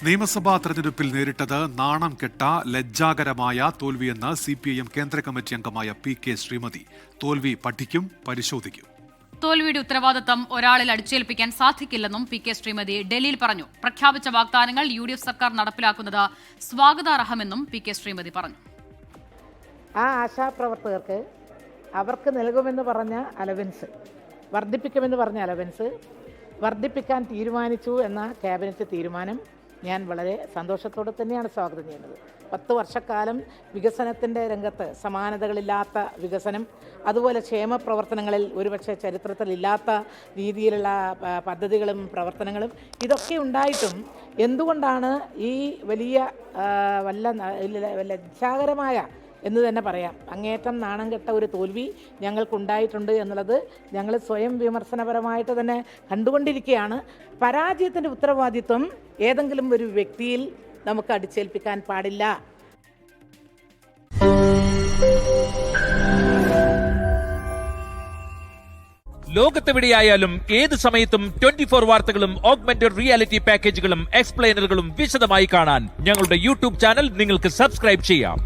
നിയമസഭാ തെരഞ്ഞെടുപ്പിൽ നേരിട്ടത് നാണം കെട്ട ലജ്ജാകരമായ തോൽവിയെന്ന് CPIM കേന്ദ്ര കമ്മിറ്റി അംഗമായ PK ശ്രീമതി. തോൽവി പഠിക്കും, പരിശോധിക്കും. തോൽവിയുടെ ഉത്തരവാദിത്തം ഒരാളിൽ അടിച്ചേൽപ്പിക്കാൻ സാധിക്കില്ലെന്നും PK ശ്രീമതി ഡൽഹിയിൽ പറഞ്ഞു. പ്രഖ്യാപിച്ച വാഗ്ദാനങ്ങൾ UDF സർക്കാർ നടപ്പിലാക്കുന്നത് സ്വാഗതാർഹമെന്നും PK ശ്രീമതി പറഞ്ഞു. ആ ആശാപ്രവർത്തകർക്ക് അവർക്ക് നൽകുമെന്ന് പറഞ്ഞ അലവൻസ്, വർദ്ധിപ്പിക്കുമെന്ന് പറഞ്ഞ അലവൻസ് വർദ്ധിപ്പിക്കാൻ തീരുമാനിച്ചു എന്ന ക്യാബിനറ്റ് തീരുമാനം ഞാൻ വളരെ സന്തോഷത്തോടെ തന്നെയാണ് സ്വാഗതം ചെയ്യുന്നത്. 10 വർഷക്കാലം വികസനത്തിൻ്റെ രംഗത്ത് സമാനതകളില്ലാത്ത വികസനം, അതുപോലെ ക്ഷേമ പ്രവർത്തനങ്ങളിൽ ഒരുപക്ഷെ ചരിത്രത്തിലില്ലാത്ത രീതിയിലുള്ള പദ്ധതികളും പ്രവർത്തനങ്ങളും ഇതൊക്കെ ഉണ്ടായിട്ടും എന്തുകൊണ്ടാണ് ഈ വലിയ ലജ്ജാകരമായ എന്ന് തന്നെ പറയാം, അങ്ങേറ്റം നാണം കെട്ട ഒരു തോൽവി ഞങ്ങൾക്കുണ്ടായിട്ടുണ്ട് എന്നുള്ളത് ഞങ്ങൾ സ്വയം വിമർശനപരമായിട്ട് തന്നെ കണ്ടുകൊണ്ടിരിക്കുകയാണ്. പരാജയത്തിൻ്റെ ഉത്തരവാദിത്വം ഏതെങ്കിലും ഒരു വ്യക്തിയിൽ നമുക്ക് അടിച്ചേൽപ്പിക്കാൻ പാടില്ല. ലോകത്തെവിടെയായാലും ഏത് സമയത്തും 24 വാർത്തകളും ഓഗ്മെന്റഡ് റിയാലിറ്റി പാക്കേജുകളും എക്സ്പ്ലെയിനറുകളും വിശദമായി കാണാൻ ഞങ്ങളുടെ YouTube ചാനൽ നിങ്ങൾക്ക് സബ്സ്ക്രൈബ് ചെയ്യാം.